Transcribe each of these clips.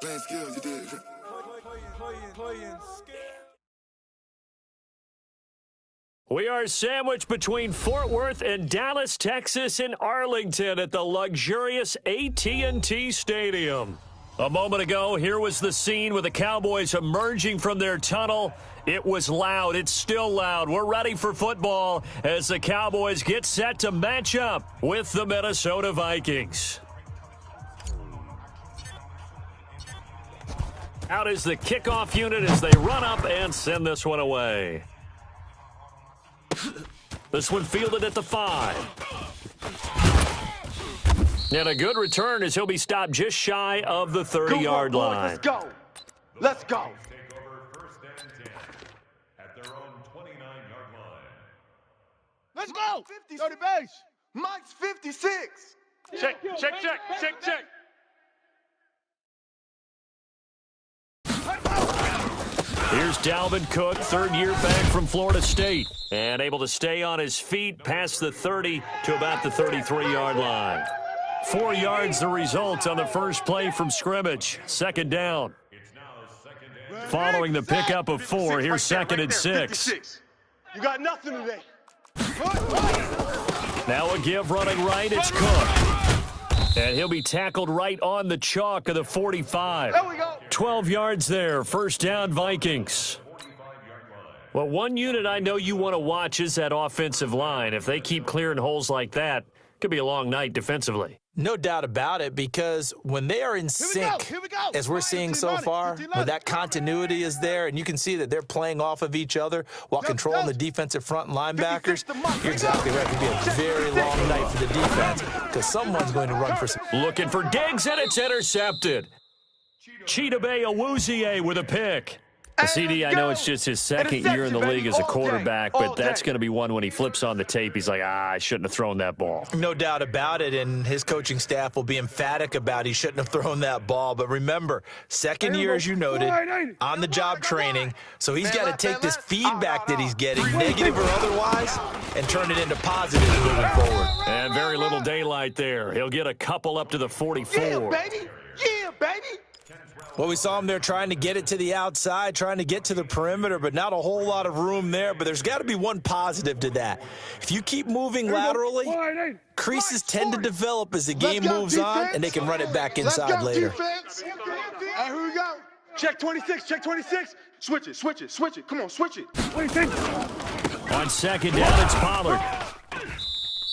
Playing skills, you did. We are sandwiched between Fort Worth and Dallas, Texas, and Arlington at the luxurious AT&T Stadium. A moment ago, here was the scene with the Cowboys emerging from their tunnel. It was loud. It's still loud. We're ready for football as the Cowboys get set to match up with the Minnesota Vikings. Out is the kickoff unit as they run up and send this one away. This one fielded at the 5. And a good return as he'll be stopped just shy of the 30-yard line. Let's go. Let's go. Let's go. 30 base. Mike's 56. Check. Here's Dalvin Cook, third year back from Florida State, and able to stay on his feet past the 30 to about the 33-yard line. 4 yards the result on the first play from scrimmage. Second down. Following the pickup of 4, here's second and 6. You got nothing today. Now a give running right, it's Cook. And he'll be tackled right on the chalk of the 45. There we go. 12 yards there, first down Vikings. Well, one unit I know you want to watch is that offensive line. If they keep clearing holes like that, it could be a long night defensively. No doubt about it, because when they are in sync, as we're seeing so far, when that continuity is there, and you can see that they're playing off of each other while controlling the defensive front linebackers, you're exactly right. It could be a very long night for the defense because someone's going to run for some. Looking for Diggs, and it's intercepted. Chidobe Awuzie with a pick. CD, I know it's just his second year in the league as a quarterback, but that's going to be one when he flips on the tape, he's like, I shouldn't have thrown that ball. No doubt about it, and his coaching staff will be emphatic about he shouldn't have thrown that ball. But remember, second year, as you noted, on-the-job training, so he's got to take this feedback that he's getting, negative or otherwise, and turn it into positive moving forward. And very little daylight there. He'll get a couple up to the 44. Yeah, baby. Well, we saw him there trying to get it to the outside, trying to get to the perimeter, but not a whole lot of room there. But there's got to be one positive to that. If you keep moving laterally, creases tend to develop as the game moves on, and they can run it back inside later. Hey, here we go. Check 26. Switch it. Come on, switch it. On second down, it's Pollard.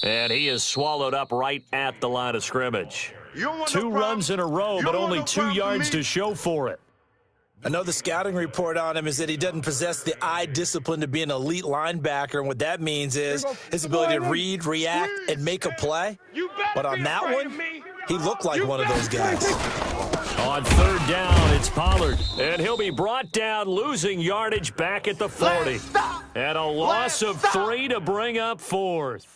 And he is swallowed up right at the line of scrimmage. 2 runs in a row, but only 2 yards to show for it. I know the scouting report on him is that he doesn't possess the eye discipline to be an elite linebacker, and what that means is his ability to read, react, and make a play. But on that one, he looked like one of those guys. On third down, it's Pollard, and he'll be brought down, losing yardage back at the 40. And a loss of 3 to bring up fourth.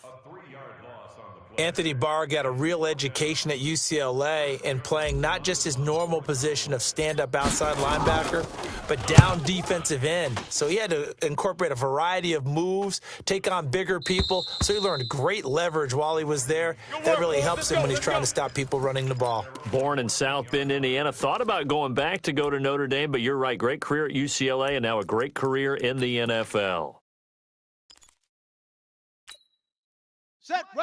Anthony Barr got a real education at UCLA in playing not just his normal position of stand-up outside linebacker, but down defensive end. So he had to incorporate a variety of moves, take on bigger people. So he learned great leverage while he was there. That really helps him when he's trying to stop people running the ball. Born in South Bend, Indiana. Thought about going back to go to Notre Dame, but you're right. Great career at UCLA and now a great career in the NFL.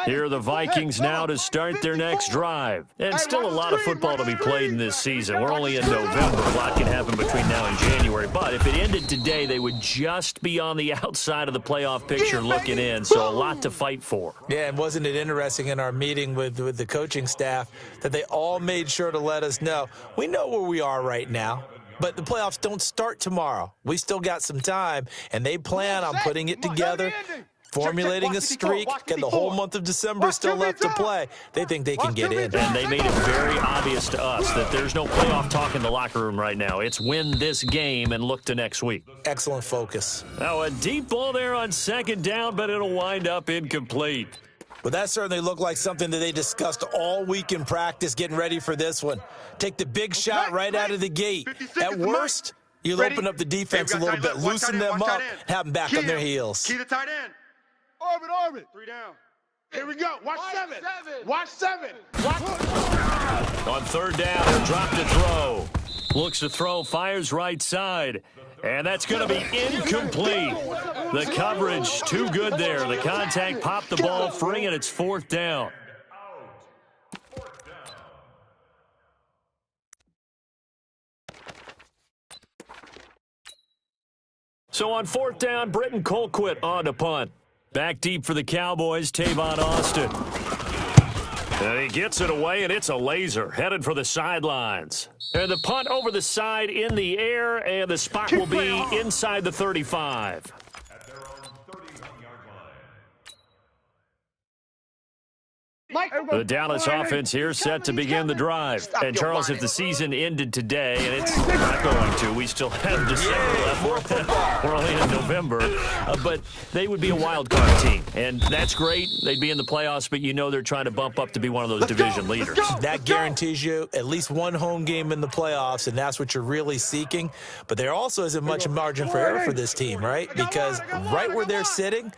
Here are the Vikings now to start their next drive. And still a lot of football to be played in this season. We're only in November. A lot can happen between now and January. But if it ended today, they would just be on the outside of the playoff picture looking in. So a lot to fight for. Yeah, and wasn't it interesting in our meeting with the coaching staff that they all made sure to let us know, we know where we are right now. But the playoffs don't start tomorrow. We still got some time, and they plan on putting it together, formulating a streak, and the whole month of December is still left to play. They think they can get in. And they made it very obvious to us that there's no playoff talk in the locker room right now. It's win this game and look to next week. Excellent focus. Now a deep ball there on second down, but it'll wind up incomplete. Well, that certainly looked like something that they discussed all week in practice getting ready for this one. Take the big shot right out of the gate. At worst, you'll open up the defense a little bit, loosen them up, have them back on their heels. Key to tight end. Orbit. 3 down. Here we go. Watch 7. On third down, he'll drop to throw. Looks to throw, fires right side. And that's going to be incomplete. The coverage too good there. The contact popped the ball free, and it's 4th down. So on 4th down, Britton Colquitt on to punt. Back deep for the Cowboys, Tavon Austin. And he gets it away, and it's a laser, headed for the sidelines. And the punt over the side in the air, and the spot will be inside the 35. At their own 31-yard line. The Dallas offense here set to begin the drive. And Charles, if the season ended today, and it's not going to, we still have December left. We're only in November. But they would be a wild card team. And that's great. They'd be in the playoffs, but you know they're trying to bump up to be one of those division leaders. That guarantees you at least one home game in the playoffs, and that's what you're really seeking. But there also isn't much margin for error for this team, right? Because right where they're sitting,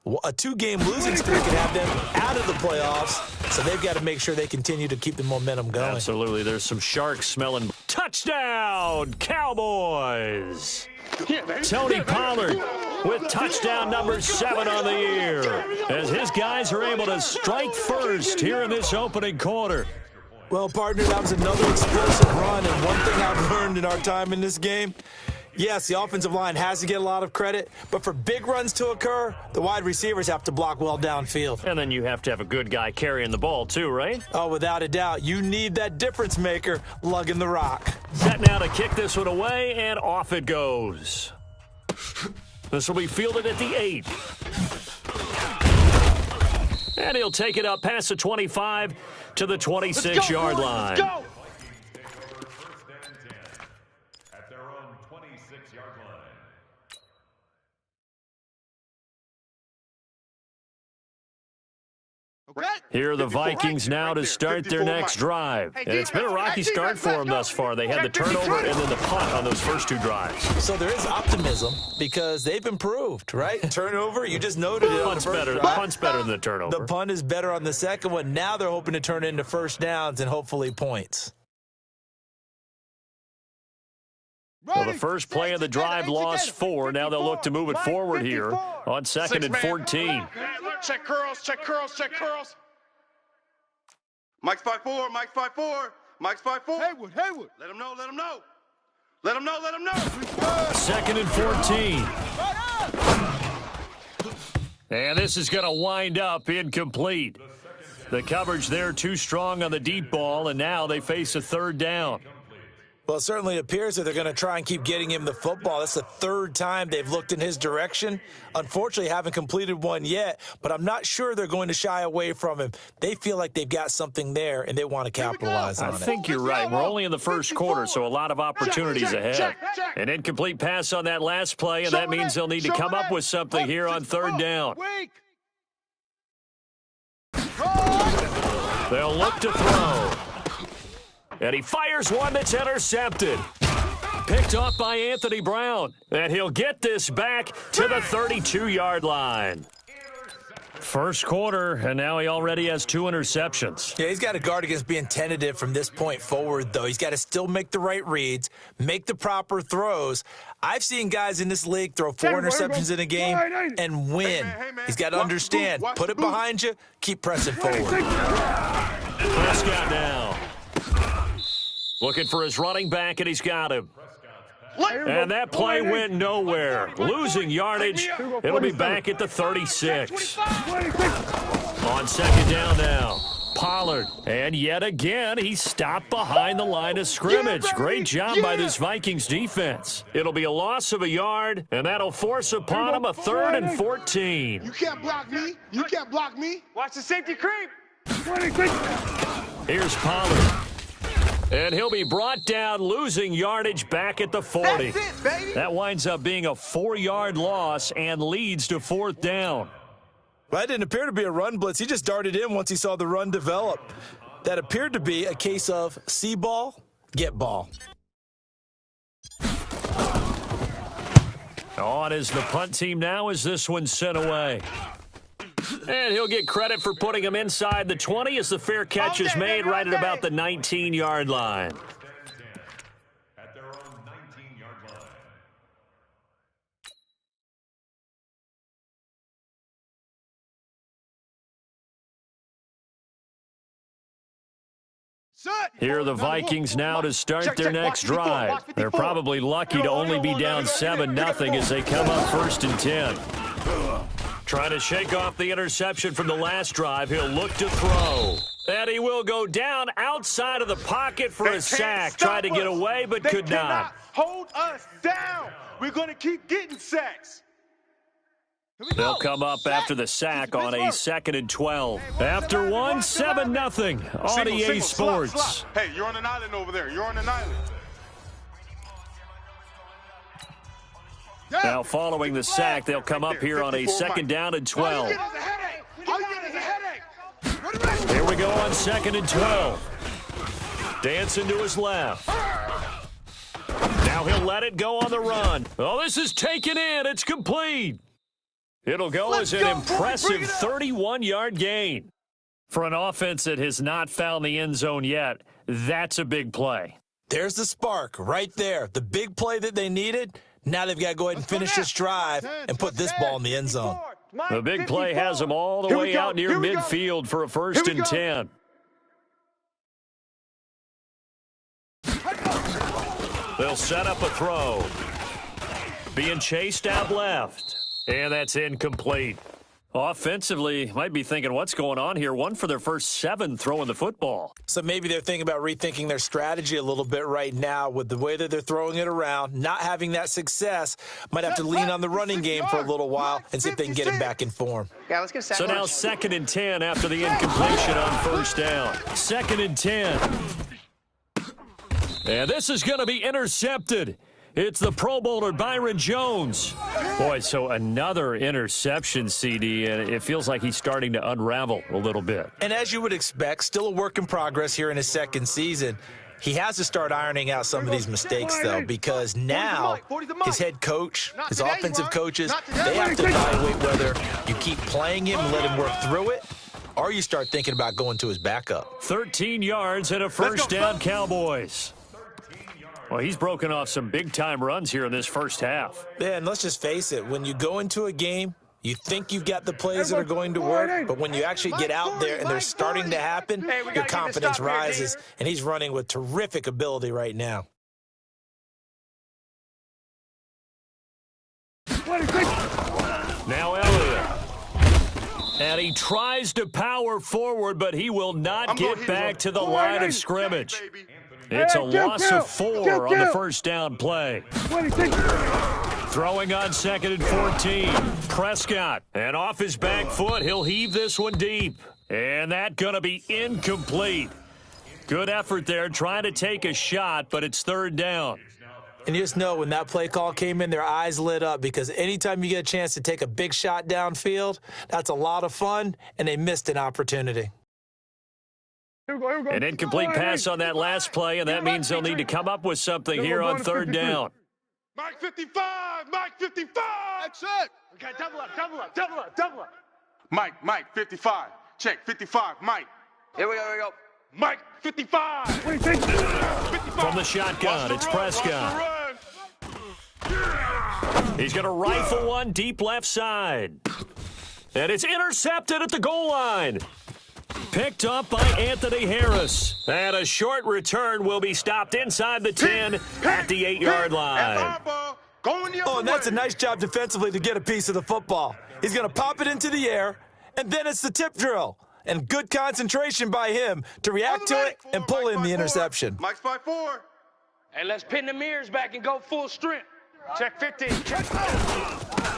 a 2-game losing streak could have them out of the playoffs, so they've got to make sure they continue to keep the momentum going. Absolutely. There's some sharks smelling. Touchdown, Cowboys! Tony Pollard with touchdown number 7 on the year, as his guys are able to strike first here in this opening quarter. Well, partner, that was another explosive run, and one thing I've learned in our time in this game, yes, the offensive line has to get a lot of credit, but for big runs to occur, the wide receivers have to block well downfield. And then you have to have a good guy carrying the ball too, right? Oh, without a doubt. You need that difference maker lugging the rock. Set now to kick this one away, and off it goes. This will be fielded at the 8. And he'll take it up past the 25 to the 26-yard line. Let's go. At their own 26-yard line. Here are the Vikings now to start their next drive. And it's been a rocky start for them thus far. They had the turnover and then the punt on those first 2 drives. So there is optimism because they've improved, right? Turnover, you just noted it. Punt's better than the turnover. The punt is better on the second one. Now they're hoping to turn it into first downs and hopefully points. Well, the first play of the drive lost 4. Now they'll look to move it forward here on 2nd and 14. Check curls, check curls, check curls. Mike's 5'4", Mike's 5'4", Mike's 5'4". Haywood. Let him know, let him know. Let him know, let him know. 2nd and 14. And this is going to wind up incomplete. The coverage there too strong on the deep ball, and now they face a 3rd down. Well, it certainly appears that they're going to try and keep getting him the football. That's the 3rd time they've looked in his direction. Unfortunately, haven't completed one yet, but I'm not sure they're going to shy away from him. They feel like they've got something there, and they want to capitalize on it. I think you're right. We're only in the first quarter, so a lot of opportunities ahead. An incomplete pass on that last play, and that means they'll need to come up with something here on 3rd down. They'll look to throw. And he fires one that's intercepted. Picked off by Anthony Brown. And he'll get this back to the 32-yard line. First quarter, and now he already has 2 interceptions. Yeah, he's got to guard against being tentative from this point forward, though. He's got to still make the right reads, make the proper throws. I've seen guys in this league throw 4 interceptions in a game and win. He's got to understand, put it behind you, keep pressing forward. Prescott now. Looking for his running back, and he's got him. And that play went nowhere. Losing yardage. It'll be back at the 36. On 2nd down now. Pollard. And yet again, he stopped behind the line of scrimmage. Great job by this Vikings defense. It'll be a loss of a yard, and that'll force upon him a 3rd and 14. You can't block me. You can't block me. Watch the safety creep. Here's Pollard. And he'll be brought down, losing yardage back at the 40. That's it, baby. That winds up being a 4-yard loss and leads to 4th down. Well, that didn't appear to be a run blitz. He just darted in once he saw the run develop. That appeared to be a case of see ball, get ball. On is the punt team now as this one's sent away. And he'll get credit for putting him inside the 20 as the fair catch is made right at about the 19-yard line. Here are the Vikings now to start their next drive. They're probably lucky to only be down 7-0 as they come up 1st and 10. Trying to shake off the interception from the last drive. He'll look to throw. And he will go down outside of the pocket for a sack. Tried to get away, but could not. Hold us down. We're going to keep getting sacks. They'll come up after the sack on a 2nd and 12. After one, 7-0 on EA Sports. Hey, you're on an island over there. You're on an island. Now following the sack, they'll come up here on a 2nd down and 12. Here we go on 2nd and 12. Dancing to his left. Now he'll let it go on the run. Oh, this is taken in. It's complete. It'll go as an impressive 31-yard gain. For an offense that has not found the end zone yet, that's a big play. There's the spark right there. The big play that they needed. Now they've got to go ahead and finish this drive and put this ball in the end zone. The big play has them all the way out near midfield for a 1st and 10. They'll set up a throw. Being chased out left. And that's incomplete. Offensively, might be thinking, what's going on here? 1 for their first 7 throwing the football. So maybe they're thinking about rethinking their strategy a little bit right now with the way that they're throwing it around, not having that success. Might have to lean on the running game for a little while and see if they can get it back in form. Yeah, let's give So now 2nd and 10 after the incompletion on 1st down. 2nd and 10. And this is going to be intercepted. It's the Pro Bowler Byron Jones. Boy, so another interception, CD, and it feels like he's starting to unravel a little bit. And as you would expect, still a work in progress here in his 2nd season. He has to start ironing out some of these mistakes, though, because now his head coach, his offensive coaches, they have to evaluate whether you keep playing him and let him work through it, or you start thinking about going to his backup. 13 yards and a 1st down, Cowboys. Well, he's broken off some big-time runs here in this first half. Yeah, and let's just face it. When you go into a game, you think you've got the plays that are going to work, but when you actually get out there and they're starting to happen, your confidence rises, and he's running with terrific ability right now. Now Elliott. And he tries to power forward, but he will not get back to the line of scrimmage. It's a loss of 4 on the 1st down play. Throwing on 2nd and 14. Prescott. And off his back foot, he'll heave this one deep. And that's going to be incomplete. Good effort there, trying to take a shot, but it's 3rd down. And you just know when that play call came in, their eyes lit up because anytime you get a chance to take a big shot downfield, that's a lot of fun, and they missed an opportunity. An incomplete pass on that last play, and that means they'll need to come up with something here on 3rd down. Mike 55, Mike 55. That's it. Okay, double up. Mike 55. Check 55, Mike. Here we go. Mike 55. From the shotgun, it's Prescott. He's going to rifle one deep left side. And it's intercepted at the goal line. Picked up by Anthony Harris. And a short return will be stopped inside the 10 at the 8-yard line. Oh, and that's a nice job defensively to get a piece of the football. He's going to pop it into the air, and then it's the tip drill. And good concentration by him to react to it and pull in the interception. Mike's 5-4. Hey, let's pin the mirrors back and go full strength. Check 15.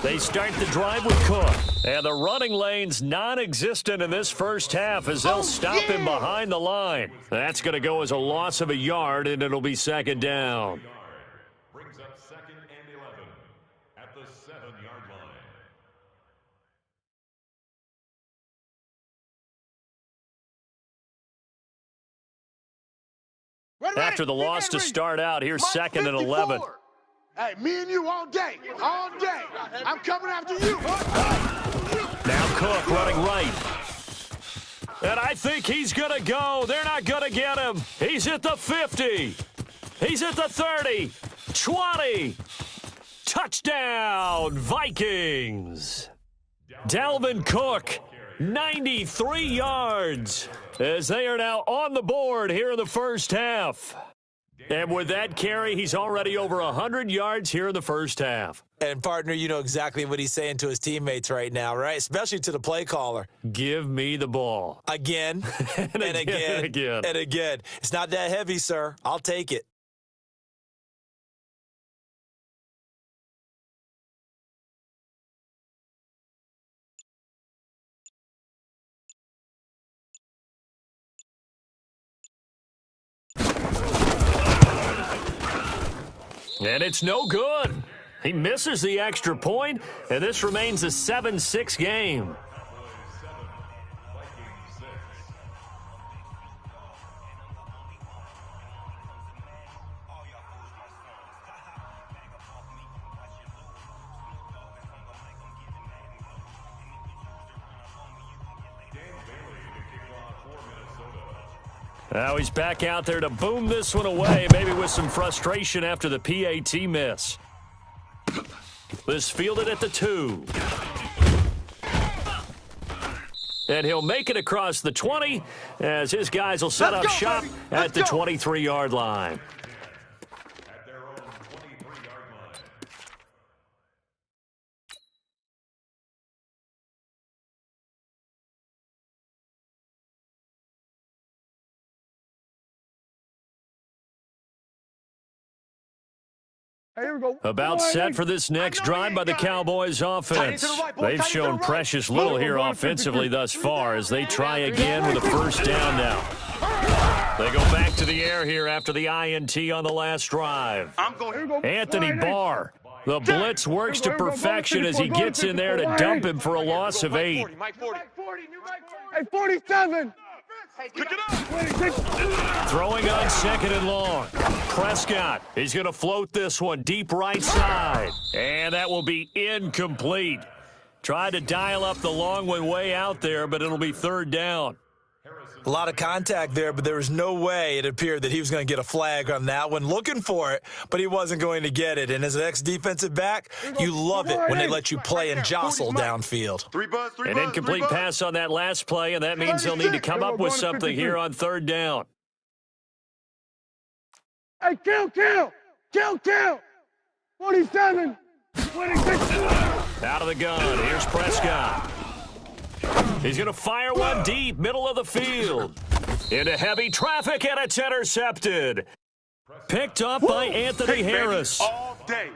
They start the drive with Cook. And the running lane's non-existent in this first half as they'll stop him behind the line. That's going to go as a loss of a yard, and it'll be 2nd down. Brings up 2nd and 11 at the 7-yard line. After the loss to start out, here's 2nd and 11. Hey, me and you all day. I'm coming after you. Now Cook running right. And I think he's going to go. They're not going to get him. He's at the 50. He's at the 30. 20. Touchdown, Vikings. Dalvin Cook, 93 yards. as they are now on the board here in the first half. And with that carry, he's already over 100 yards here in the first half. And, partner, you know exactly what he's saying to his teammates right now, right? Especially to the play caller. Give me the ball. Again, and again, and again. and again. It's not that heavy, sir. I'll take it. And it's no good. He misses the extra point, and this remains a 7-6 game. Now he's back out there to boom this one away, maybe with some frustration after the PAT miss. This fielded at the 2. And he'll make it across the 20 as his guys will set up shop at the 23-yard line. At their own 23-yard line. Here we go. About set for this next drive by the Cowboys offense. They've shown precious little here offensively thus far as they try again with a first down now. They go back to the air here after the INT on the last drive. Anthony Barr. The blitz works to perfection as he gets in there to dump him for a loss of 8. Hey, 47. Pick it up. Throwing on second and long. Prescott, he's going to float this one deep right side. And that will be incomplete. Tried to dial up the long one way out there, but it'll be third down. A lot of contact there, but there was no way it appeared that he was going to get a flag on that one. Looking for it, but he wasn't going to get it. And as an ex-defensive back, you love it when they let you play and jostle downfield. An incomplete pass on that last play, and that means they'll need to come up with something here on third down. Hey, kill. 47. 26. Out of the gun, here's Prescott. He's going to fire one deep, middle of the field. Into heavy traffic, and it's intercepted. Picked up by Anthony Harris. All day.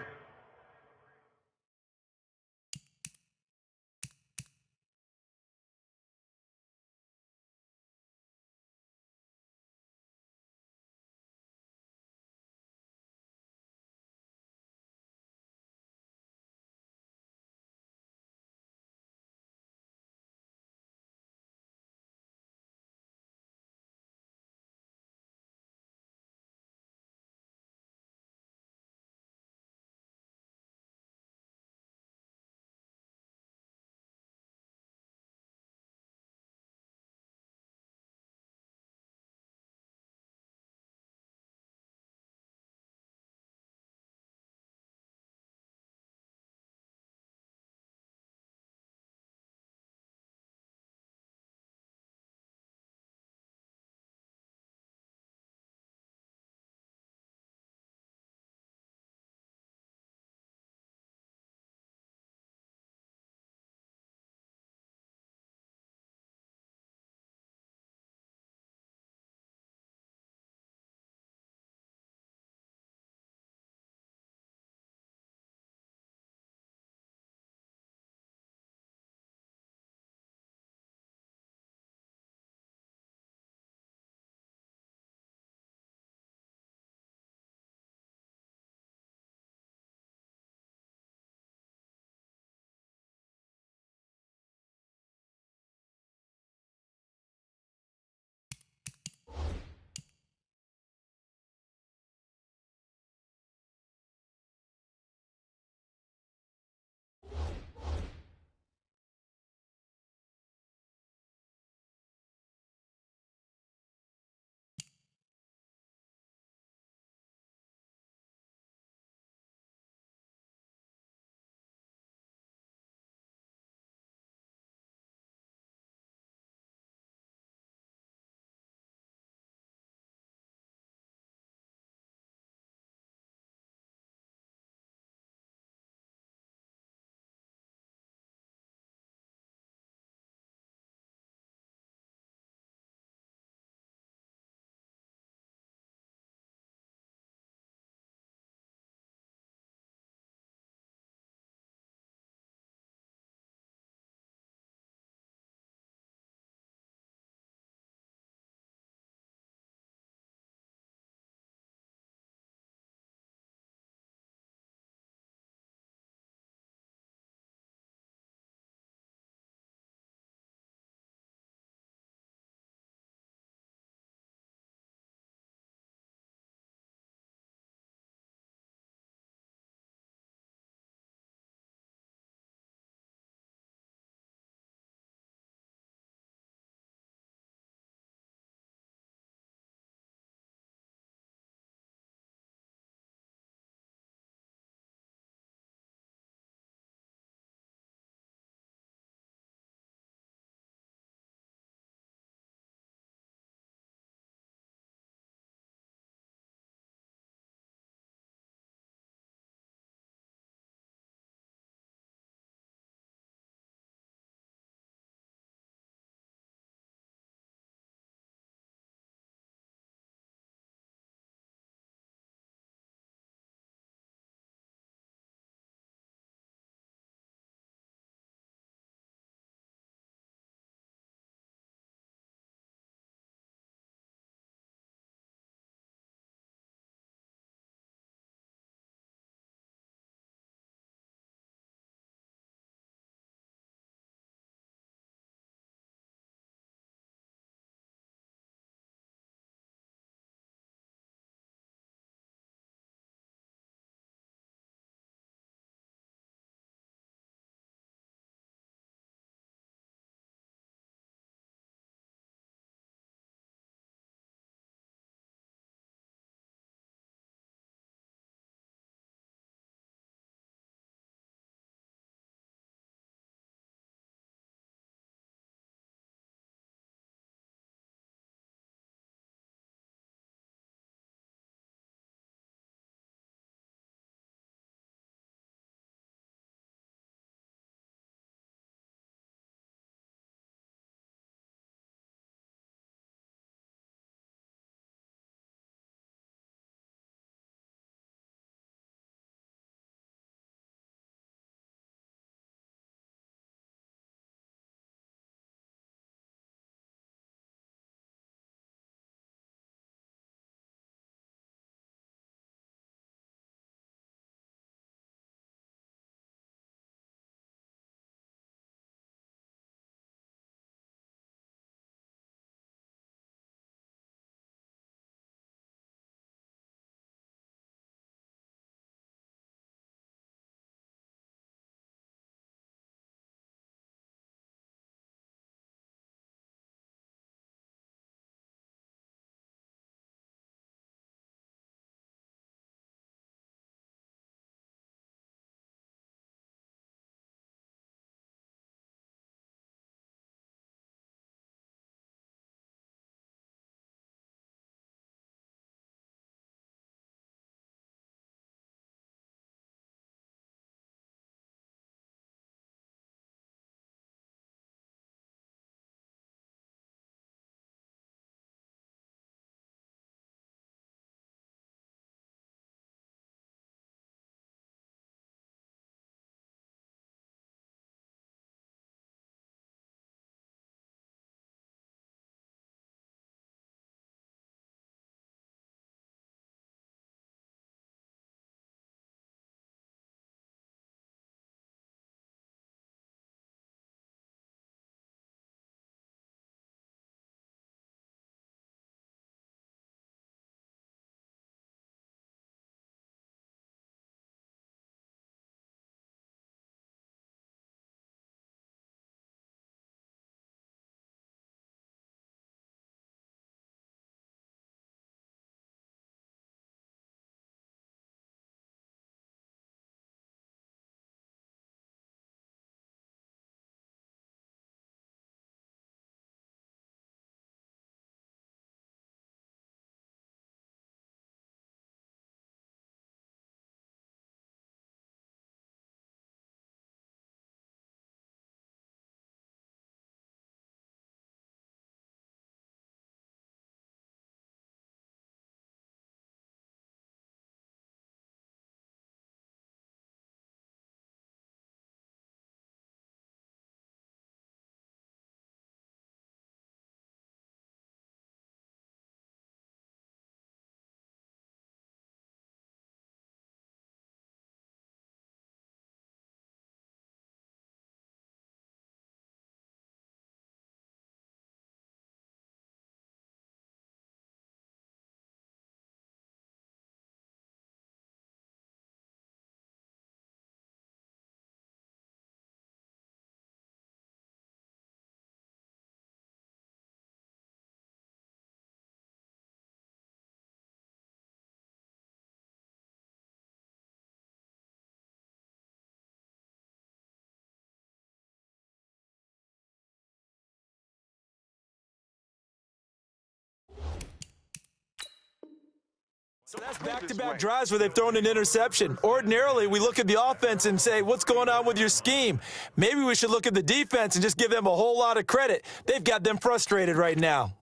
So that's back-to-back drives where they've thrown an interception. Ordinarily, we look at the offense and say, what's going on with your scheme? Maybe we should look at the defense and just give them a whole lot of credit. They've got them frustrated right now.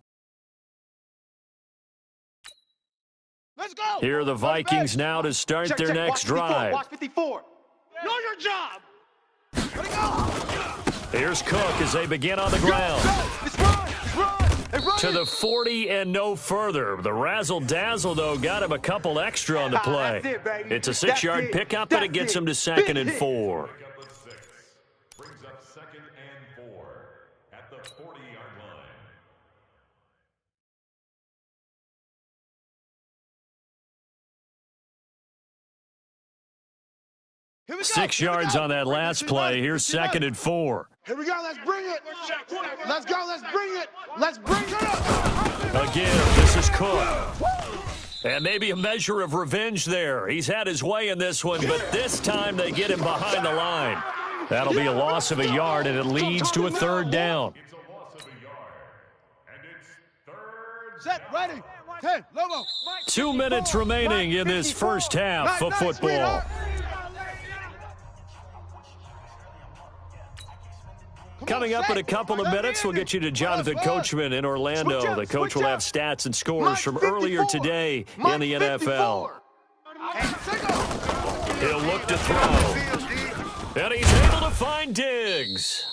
Let's go. Here are the Vikings now to start their next drive. Watch 54. Know your job. Let it go. Here's Cook as they begin on the ground. Let's run. Let's run. Hey, run. To the 40 and no further. The razzle-dazzle, though, got him a couple extra on the play. It's a 6-yard pickup, and it gets him to 2nd and 4. Brings up 2nd and 4 at the 40-yard line. Here we go. 6 yards on that last play. Here's 2nd and 4. Here we go. Let's bring it. Let's go. Let's bring it. Let's bring it up. Again, this is Cook. And maybe a measure of revenge there. He's had his way in this one, but this time they get him behind the line. That'll be a loss of a yard, and it leads to a 3rd down. It's a loss of a yard, and it's 3rd. Set. Ready. 10. Logo. 2 minutes remaining in this first half of football. Coming up in a couple of minutes, we'll get you to Jonathan Coachman in Orlando. The coach will have stats and scores from earlier today in the NFL. He'll look to throw. And he's able to find Diggs.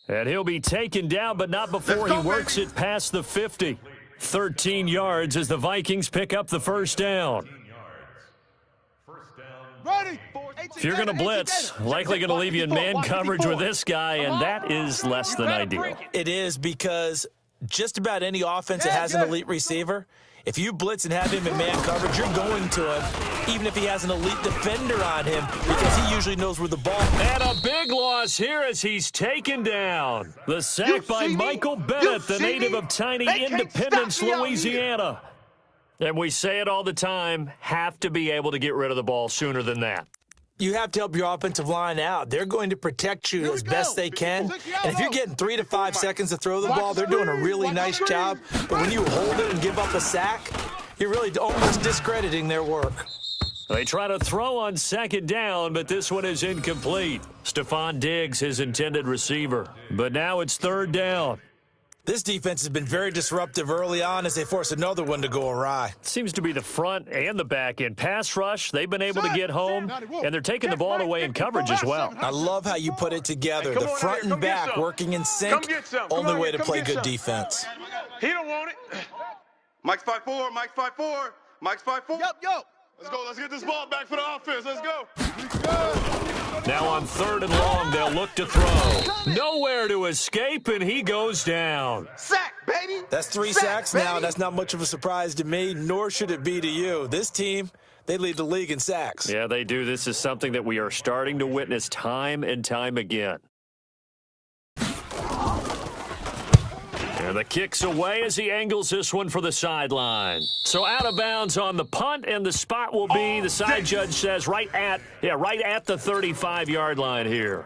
And he'll be taken down, but not before he works it past the 50. 13 yards as the Vikings pick up the 1st down. Ready. If you're going to blitz, likely going to leave you in man coverage with this guy, and that is less than ideal. It is, because just about any offense that has an elite receiver, if you blitz and have him in man coverage, you're going to him, even if he has an elite defender on him, because he usually knows where the ball is. And a big loss here as he's taken down. The sack by Michael Bennett, the native of tiny Independence, Louisiana. And we say it all the time, have to be able to get rid of the ball sooner than that. You have to help your offensive line out. They're going to protect you as best they can. And if you're getting 3 to 5 seconds to throw the ball, they're doing a really nice job. But when you hold it and give up a sack, you're really almost discrediting their work. They try to throw on 2nd down, but this one is incomplete. Stephon Diggs, his intended receiver. But now it's 3rd down. This defense has been very disruptive early on as they force another one to go awry. Seems to be the front and the back end. Pass rush, they've been able to get home, and they're taking the ball away in coverage as well. I love how you put it together. The front and back working in sync, only way to play good defense. He don't want it. Mike's 5'4", Mike's 5'4", Mike's 5'4". Yo. Let's go. Let's get this ball back for the offense. Let's go. Now on 3rd and long, they'll look to throw. Nowhere to escape, and he goes down. Sack, baby. That's 3 sacks now. That's not much of a surprise to me, nor should it be to you. This team, they lead the league in sacks. Yeah, they do. This is something that we are starting to witness time and time again. And the kick's away as he angles this one for the sideline. So out of bounds on the punt, and the spot will be, the side judge says, right at the 35-yard line here.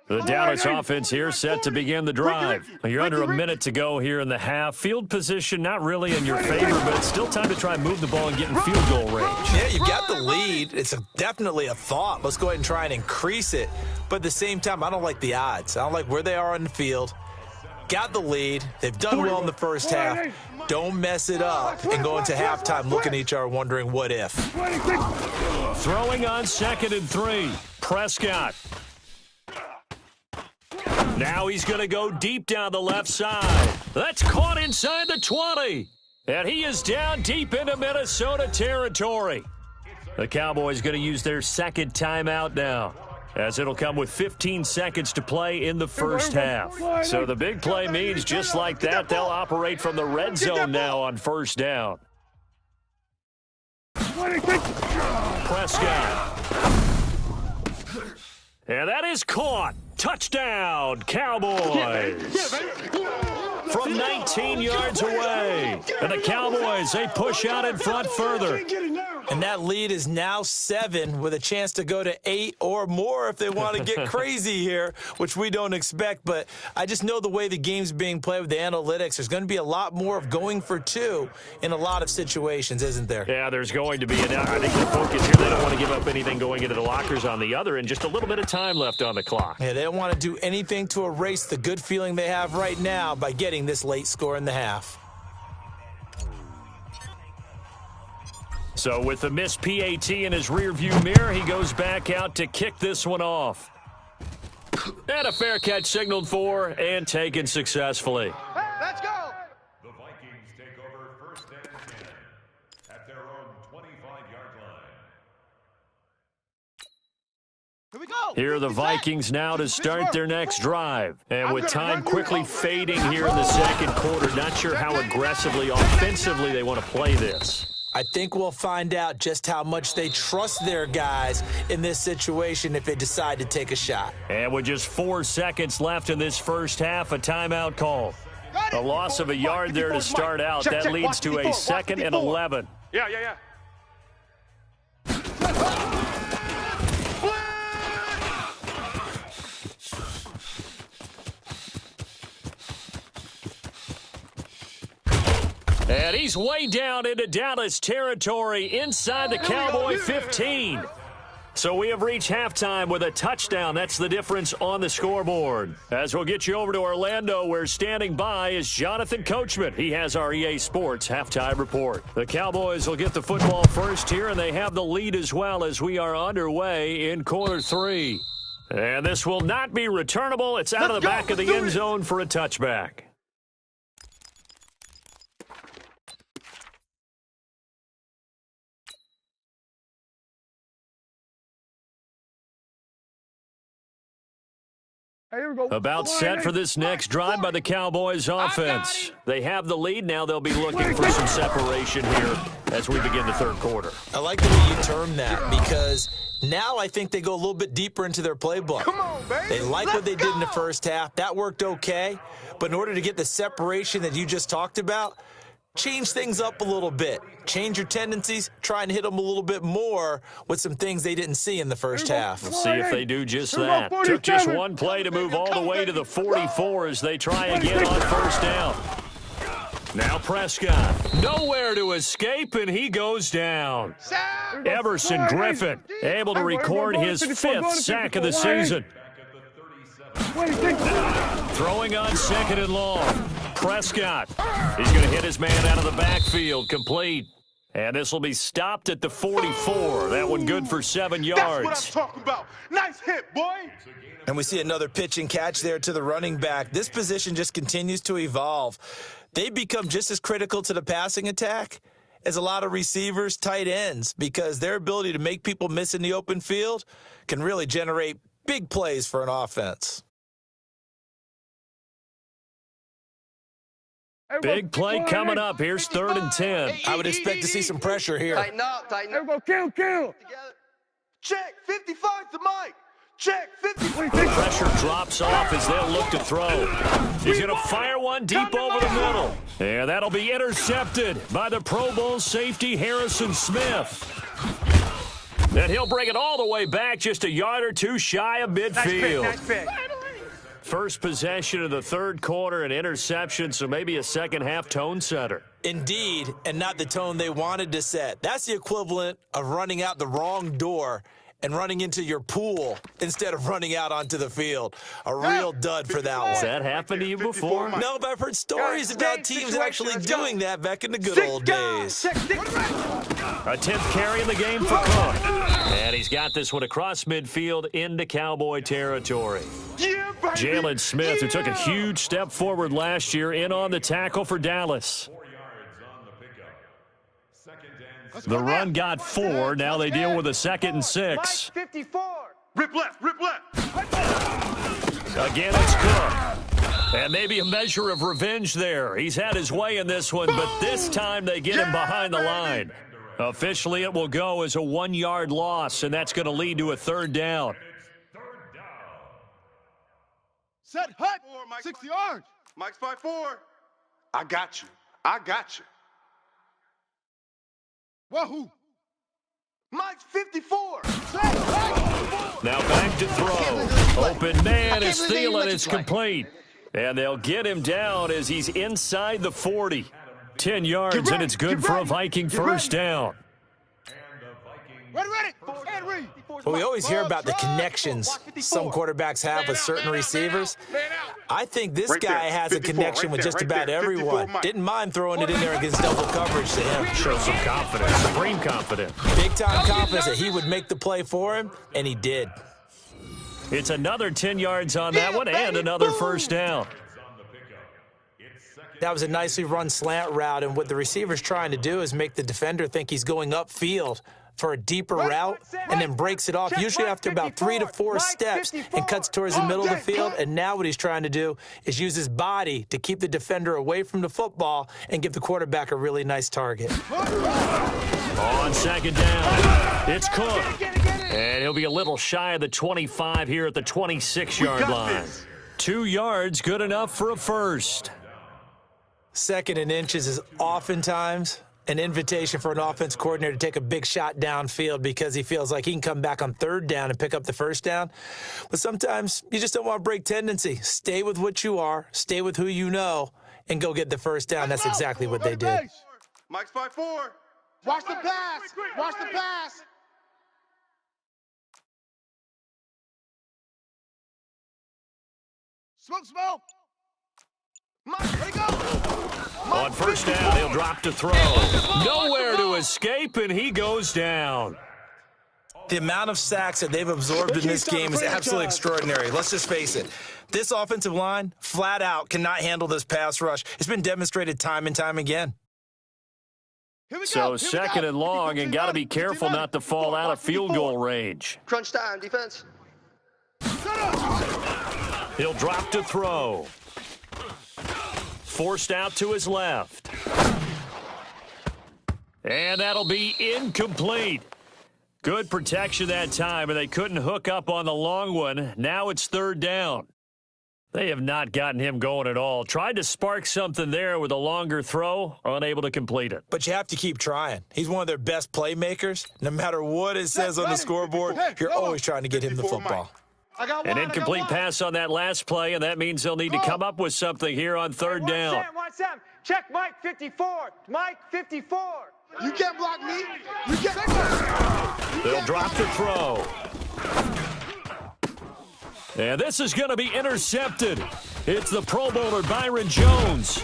The Dallas offense here set to begin the drive. You're under a minute to go here in the half. Field position not really in your favor, but it's still time to try and move the ball and get in field goal range. Yeah, you've got the lead. It's definitely a thought. Let's go ahead and try and increase it. But at the same time, I don't like the odds. I don't like where they are on the field. Got the lead. They've done well in the first half. Don't mess it up and go into halftime looking at each other wondering what if. Throwing on 2nd and 3. Prescott. Now he's going to go deep down the left side. That's caught inside the 20. And he is down deep into Minnesota territory. The Cowboys going to use their 2nd timeout now, as it'll come with 15 seconds to play in the first half. So the big play means just like that, they'll operate from the red zone now on 1st down. Prescott. And that is caught. Touchdown, Cowboys. From 19 yards away. And the Cowboys, they push out in front further. And that lead is now 7 with a chance to go to 8 or more if they want to get crazy here, which we don't expect. But I just know the way the game's being played with the analytics, there's going to be a lot more of going for 2 in a lot of situations, isn't there? Yeah, there's going to be. And I think the focus here, they don't want to give up anything going into the lockers on the other, and just a little bit of time left on the clock. Yeah, they don't want to do anything to erase the good feeling they have right now by getting this late score in the half. So with the missed PAT in his rearview mirror, he goes back out to kick this one off. And a fair catch signaled for and taken successfully. Let's go. The Vikings take over first and 10 at their own 25-yard line. Here we go. Here are the Vikings now to start their next drive. And with time quickly fading here in the second quarter, not sure how aggressively, offensively they want to play this. I think we'll find out just how much they trust their guys in this situation if they decide to take a shot. And with just 4 seconds left in this first half, a timeout call. A loss of a yard there to start out. That leads to a 2nd and 11. Yeah. And he's way down into Dallas territory inside the Cowboy 15. So we have reached halftime with a touchdown. That's the difference on the scoreboard. As we'll get you over to Orlando, where standing by is Jonathan Coachman. He has our EA Sports halftime report. The Cowboys will get the football first here, and they have the lead as well as we are underway in quarter 3. And this will not be returnable. It's out of the back of the end zone for a touchback. Here we go. About set for this next drive by the Cowboys offense. They have the lead. Now they'll be looking for some separation here as we begin the third quarter. I like the way you term that because now I think they go a little bit deeper into their playbook. Come on, baby. They like what they did in the first half. That worked okay. But in order to get the separation that you just talked about, change things up a little bit. Change your tendencies. Try and hit them a little bit more with some things they didn't see in the first half. We'll see if they do just that. Took just one play to move all the way to the 44 as they try again on first down. Now Prescott. Nowhere to escape, and he goes down. Everson Griffin able to record his 5th sack of the season. Throwing on 2nd and long. Prescott. He's going to hit his man out of the backfield. Complete. And this will be stopped at the 44. That one good for 7 yards. That's what I'm talking about. Nice hit, boy. And we see another pitch and catch there to the running back. This position just continues to evolve. They become just as critical to the passing attack as a lot of receivers, tight ends, because their ability to make people miss in the open field can really generate big plays for an offense. Big play coming up. Here's 3rd and 10. I would expect to see some pressure here. Tighten up, tighten up. Kill. Together. Check. 55 to Mike. Check. 50. Pressure drops off as they'll look to throw. He's going to fire one deep over the middle. And that'll be intercepted by the Pro Bowl safety Harrison Smith. And he'll bring it all the way back just a yard or two shy of midfield. Nice pick. First possession of the third quarter, an interception, so maybe a second-half tone setter. Indeed, and not the tone they wanted to set. That's the equivalent of running out the wrong door and running into your pool instead of running out onto the field. A real dud for that one. Has that happened to you before? No, but I've heard stories about teams actually doing that back in the good old days. A 10th carry in the game for Cook. And he's got this one across midfield into Cowboy territory. Jalen Smith, who took a huge step forward last year, in on the tackle for Dallas. 4 yards on the pickup. 2nd and The run got 4. Now they deal with a 2nd and 6. 54. Rip left. Again, it's Cook. And maybe a measure of revenge there. He's had his way in this one, but this time they get him behind the line. Officially, it will go as a 1-yard loss, and that's going to lead to a 3rd down. Set hut. 60 yards. Mike's 5-4. I got you. Wahoo. Mike's 54. Now back to throw. Open man is Thielen is complete. And they'll get him down as he's inside the 40. 10 yards, and it's good for a Viking first down. Ready. Well, we always hear about the connections some quarterbacks have with certain receivers. I think this guy has a connection with just about everyone. Didn't mind throwing it in there against double coverage to him. Show some confidence, supreme confidence. Big-time confidence that he would make the play for him, and he did. It's another 10 yards on that one and another first down. That was a nicely run slant route, and what the receiver's trying to do is make the defender think he's going upfield for a deeper route and then breaks it off, usually after about 3 to 4 steps, and cuts towards the middle of the field. And now what he's trying to do is use his body to keep the defender away from the football and give the quarterback a really nice target. On second down, it's Cook. And he'll be a little shy of the 25 here at the 26-yard line. 2 yards, good enough for a first. Second and inches is oftentimes an invitation for an offense coordinator to take a big shot downfield because he feels like he can come back on third down and pick up the first down. But sometimes you just don't want to break tendency. Stay with what you are, stay with who you know, and go get the first down. That's exactly what they did. Mike's 5-4. Watch the pass. Watch the pass. Smoke. Mike, let it go. On first down, he'll drop to throw. Nowhere to escape, and he goes down. The amount of sacks that they've absorbed in this game is absolutely extraordinary. Let's just face it. This offensive line, flat out, cannot handle this pass rush. It's been demonstrated time and time again. So second and long, and got to be careful not to fall out of field goal range. Crunch time, defense. He'll drop to throw. Forced out to his left. And that'll be incomplete. Good protection that time, and they couldn't hook up on the long one. Now it's third down. They have not gotten him going at all. Tried to spark something there with a longer throw, unable to complete it. But you have to keep trying. He's one of their best playmakers. No matter what it says on the scoreboard, you're always trying to get him the football. An incomplete pass on that last play, and that means they'll need to come up with something here on third down. Sam. Check Mike 54. Mike 54. You can't block me. You can't. They'll drop the throw. And this is going to be intercepted. It's the Pro Bowler Byron Jones.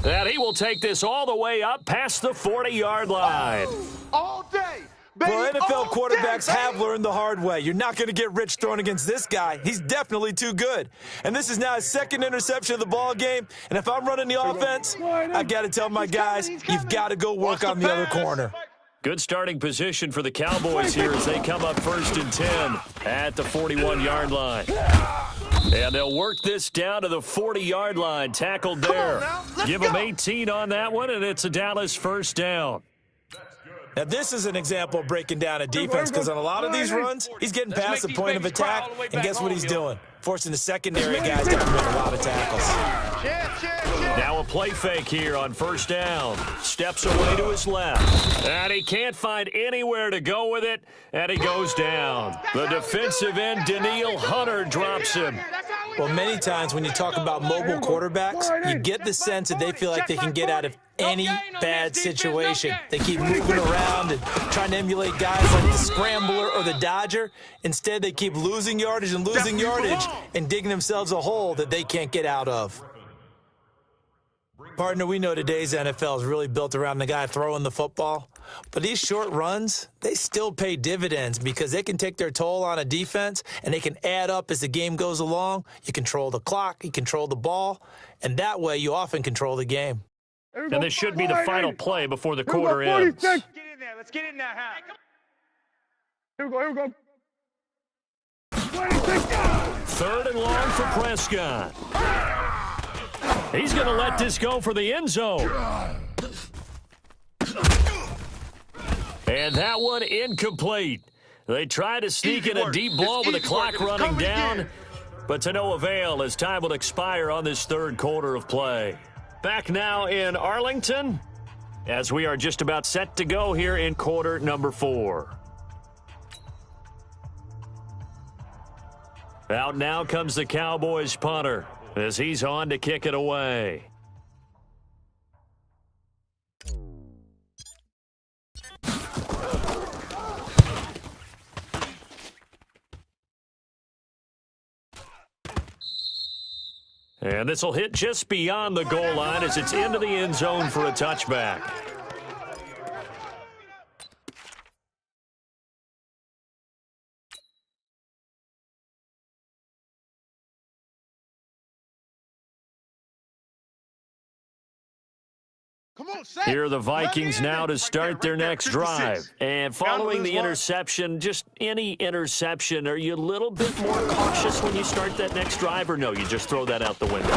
And he will take this all the way up past the 40-yard line. All day. Well, NFL quarterbacks have learned the hard way. You're not going to get rich throwing against this guy. He's definitely too good. And this is now his second interception of the ball game. And if I'm running the offense, I got to tell my guys, you've got to go work on the other corner. Good starting position for the Cowboys here as they come up first and 10 at the 41-yard line. And they'll work this down to the 40-yard line. Tackled there. Give them 18 on that one, and it's a Dallas first down. Now, this is an example of breaking down a defense because on a lot of these runs, he's getting past the point of attack, and guess what he's doing? Forcing the secondary guys to commit a lot of tackles. Now a play fake here on first down. Steps away to his left. And he can't find anywhere to go with it, and he goes down. The defensive end, Danielle Hunter, drops him. Well, many times when you talk about mobile quarterbacks, you get the sense that they feel like they can get out of any bad situation. They keep moving around and trying to emulate guys like the Scrambler or the Dodger. Instead, they keep losing yardage and digging themselves a hole that they can't get out of. Partner, we know today's NFL is really built around the guy throwing the football. But these short runs, they still pay dividends because they can take their toll on a defense and they can add up as the game goes along. You control the clock, you control the ball, and that way you often control the game. And this should be the final play before the quarter ends. Get in there. Let's get in there, huh? Here we go. Third and long for Prescott. He's going to let this go for the end zone. And that one incomplete. They try to sneak in a deep ball with the clock running down, but to no avail as time will expire on this third quarter of play. Back now in Arlington as we are just about set to go here in quarter number 4. Out now comes the Cowboys punter as he's on to kick it away. And this will hit just beyond the goal line as it's into the end zone for a touchback. Here are the Vikings now to start their next drive. And following the interception, just any interception, are you a little bit more cautious when you start that next drive, or no, you just throw that out the window?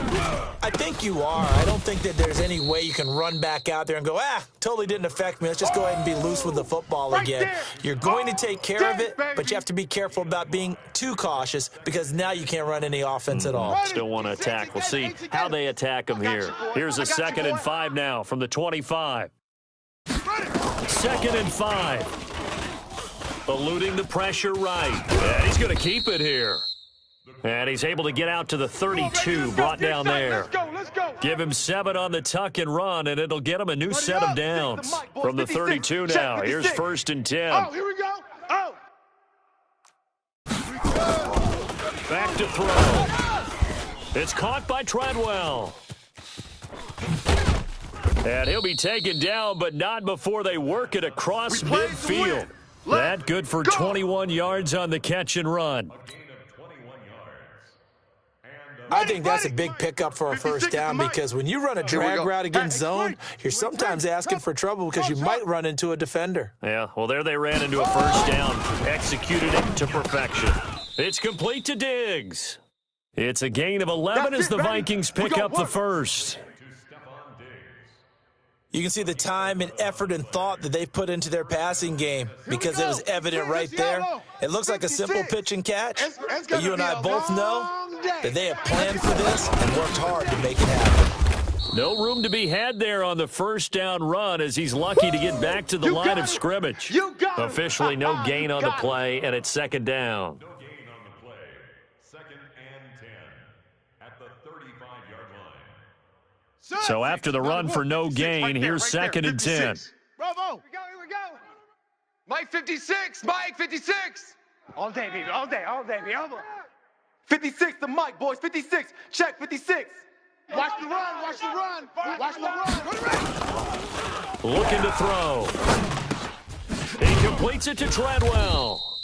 I think you are. I don't think that there's any way you can run back out there and go, totally didn't affect me. Let's just go ahead and be loose with the football again. You're going to take care of it, but you have to be careful about being too cautious because now you can't run any offense at all. Still want to attack. We'll see how they attack them here. Here's a 2nd and 5 now from the 25. 2nd and 5. Eluding the pressure right. And he's going to keep it here. And he's able to get out to the 32, brought down there. Give him 7 on the tuck and run, and it'll get him a new set of downs. From the 32 now, here's 1st and 10. Oh, here we go. Oh. Back to throw. It's caught by Treadwell. And he'll be taken down, but not before they work it across midfield. That good for 21 yards on the catch and run. I think that's a big pickup for a first down because when you run a drag route against zone, you're sometimes asking for trouble because you might run into a defender. Yeah, well, there they ran into a first down, executed it to perfection. It's complete to Diggs. It's a gain of 11 as the Vikings pick up the first. You can see the time and effort and thought that they've put into their passing game because it was evident right there. It looks like a simple pitch and catch, but you and I both know that they have planned for this and worked hard to make it happen. No room to be had there on the first down run as he's lucky to get back to the line of scrimmage. Officially no gain on the play, and it's 2nd down. No gain on the play. 2nd and 10 at the 35-yard line. So after the run for no gain, here's 2nd and 10. Bravo. Here we go. Mike 56. Mike 56. All day, baby. All day, baby. 56 to Mike, boys. 56. Check 56. Watch the run. Watch the run. Watch the run. Looking to throw. He completes it to Treadwell.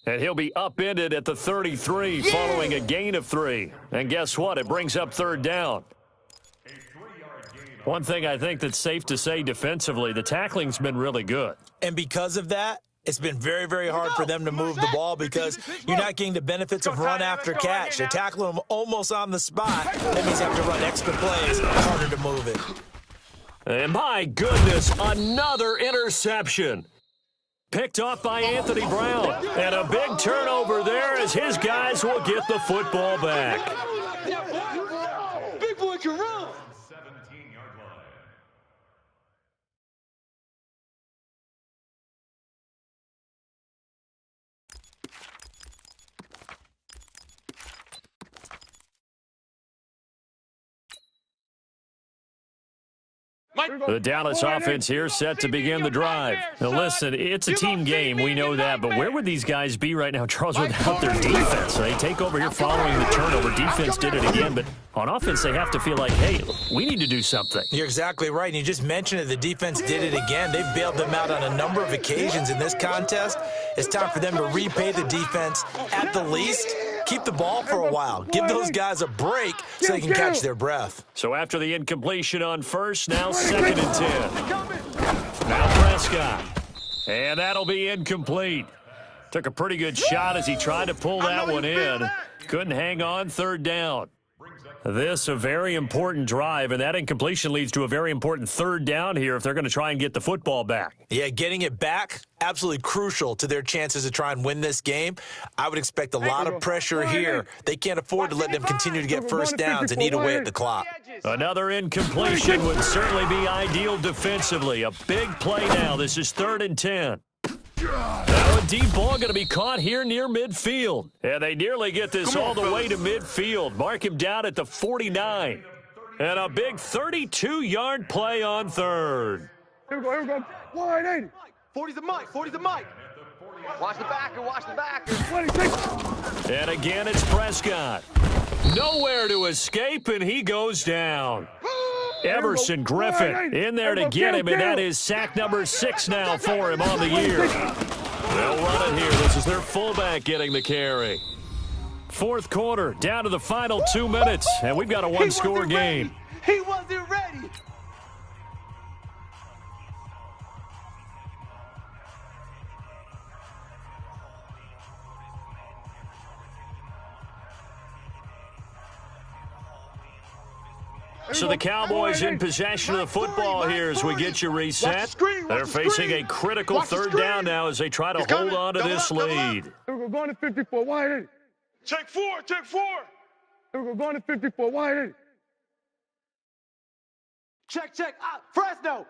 And he'll be upended at the 33 following a gain of 3. And guess what? It brings up 3rd down. One thing I think that's safe to say defensively, the tackling's been really good. And because of that, it's been very, very hard for them to move the ball because you're not getting the benefits of run after catch. They're tackling them almost on the spot. That means you have to run extra plays, harder to move it. And my goodness, another interception. Picked off by Anthony Brown. And a big turnover there as his guys will get the football back. Big boy can run. 17-yard line. The Dallas offense here set to begin the drive. Now listen, it's a team game, we know that, but where would these guys be right now, Charles, without their defense? They take over here following the turnover. Defense did it again, but on offense they have to feel like, hey, we need to do something. You're exactly right, and you just mentioned it. The defense did it again. They've bailed them out on a number of occasions in this contest. It's time for them to repay the defense at the least. Keep the ball for a while. Give those guys a break so they can catch their breath. So after the incompletion on first, now 2nd and 10. Now Prescott. And that'll be incomplete. Took a pretty good shot as he tried to pull that one in. Couldn't hang on, 3rd down. This a very important drive, and that incompletion leads to a very important 3rd down here if they're going to try and get the football back. Yeah, getting it back, absolutely crucial to their chances to try and win this game. I would expect a lot of pressure here. They can't afford to let them continue to get first downs and eat away at the clock. Another incompletion would certainly be ideal defensively. A big play now. This is 3rd and 10. Now a deep ball going to be caught here near midfield. And they nearly get this all the way to midfield. Mark him down at the 49. And a big 32-yard play on third. Here we go. 180. 40's the mic, 40's the mic. Watch the backer, watch the backer. 26. And again, it's Prescott. Nowhere to escape, and he goes down. Everson Griffin in there to get him, and that is sack number 6 now for him on the year. They'll run it here. This is their fullback getting the carry. Fourth quarter, down to the final 2 minutes, and we've got a one-score game. He wasn't ready. So the Cowboys in possession of the football here as we get you reset. They're facing a critical third down now as they try to hold on to this lead. We're going to 54. 180. Check 4, check 4. We're going to 54. 180. Check. Fresno.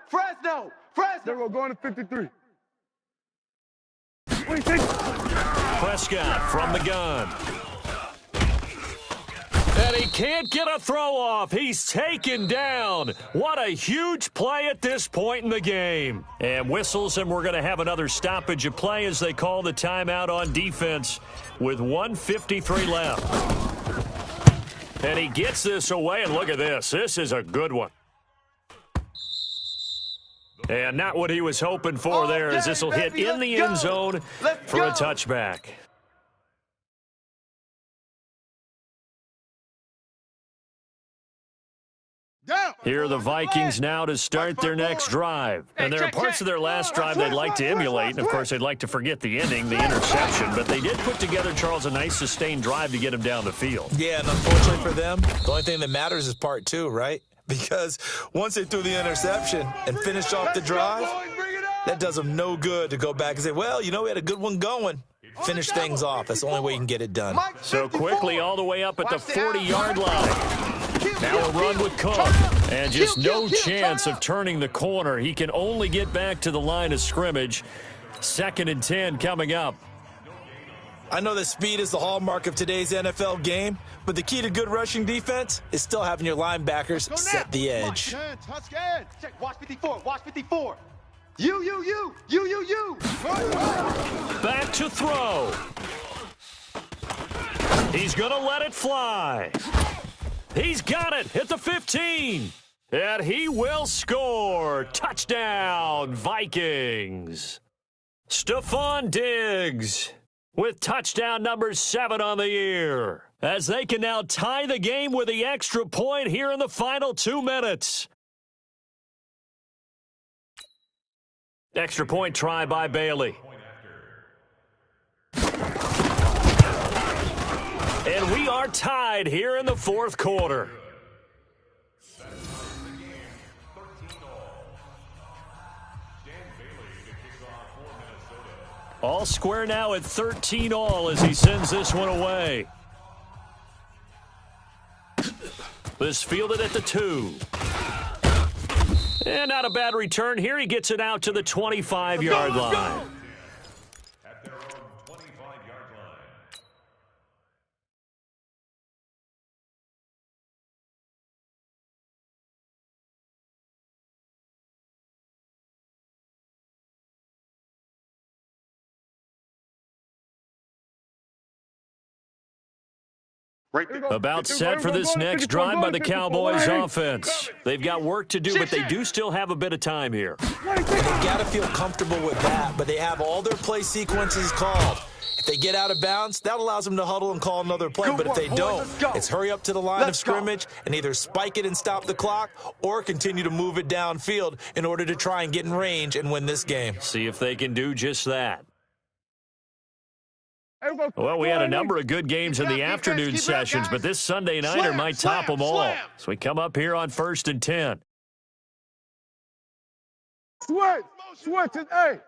We're going to 53. 26. Prescott from the gun. And he can't get a throw off. He's taken down. What a huge play at this point in the game. And whistles, and we're going to have another stoppage of play as they call the timeout on defense with 1:53 left. And he gets this away, and look at this. This is a good one. And not what he was hoping for there, as this will hit in the end zone for a touchback. Here are the Vikings now to start their next drive. And there are parts of their last drive they'd like to emulate. And, of course, they'd like to forget the ending, the interception. But they did put together, Charles, a nice sustained drive to get him down the field. Yeah, and unfortunately for them, the only thing that matters is part 2, right? Because once they threw the interception and finished off the drive, that does them no good to go back and say, well, you know, we had a good one going. Finish things off. That's the only way you can get it done. So quickly all the way up at the 40-yard line. Now a run with Cook, and just no chance of turning the corner. He can only get back to the line of scrimmage. 2nd and 10 coming up. I know that speed is the hallmark of today's NFL game, but the key to good rushing defense is still having your linebackers set the edge. Check, watch 54, watch 54. You. Back to throw. He's going to let it fly. He's got it at the 15. And he will score. Touchdown, Vikings. Stephon Diggs with touchdown number 7 on the year, as they can now tie the game with the extra point here in the final 2 minutes. Extra point try by Bailey. And we are tied here in the fourth quarter. All square now at 13-all as he sends this one away. This fielded at the 2. And not a bad return here. He gets it out to the 25-yard line. At their own 25-yard line. Right there. About set for this next drive by the Cowboys offense. They've got work to do, but they do still have a bit of time here. They've got to feel comfortable with that, but they have all their play sequences called. If they get out of bounds, that allows them to huddle and call another play. But if they don't, it's hurry up to the line of scrimmage and either spike it and stop the clock or continue to move it downfield in order to try and get in range and win this game. See if they can do just that. Well, we had a number of good games in the afternoon sessions, but this Sunday nighter might top them all. So we come up here on 1st and 10. Switch it, hey.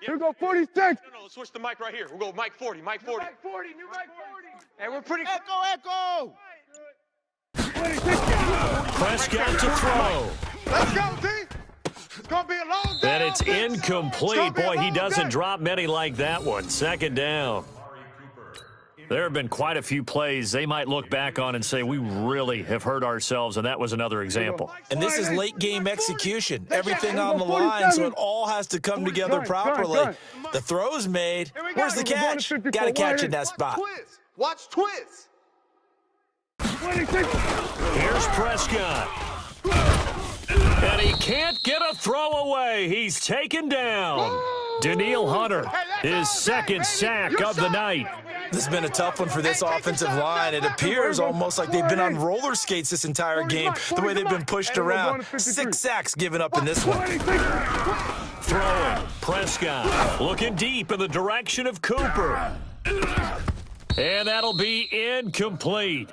Here we go, 46. No, let's switch the mic right here. We'll go mic 40, mic 40. New mic 40. And we're pretty... Echo. 26. Prescott to throw. Let's go, D. It's going to be a long day. And it's incomplete. Boy, he doesn't drop many like that one. Second down. There have been quite a few plays they might look back on and say, we really have hurt ourselves, and that was another example. And this is late-game execution. Everything on the line, so it all has to come together properly. The throw's made. Where's the catch? Got to catch in that spot. Watch twist. Here's Prescott. And he can't get a throw away. He's taken down. Danielle Hunter, his second sack of the night. This has been a tough one for this offensive line. It appears almost like they've been on roller skates this entire game, the way they've been pushed around. 6 sacks given up in this one. Throwing, Prescott looking deep in the direction of Cooper. And that'll be incomplete.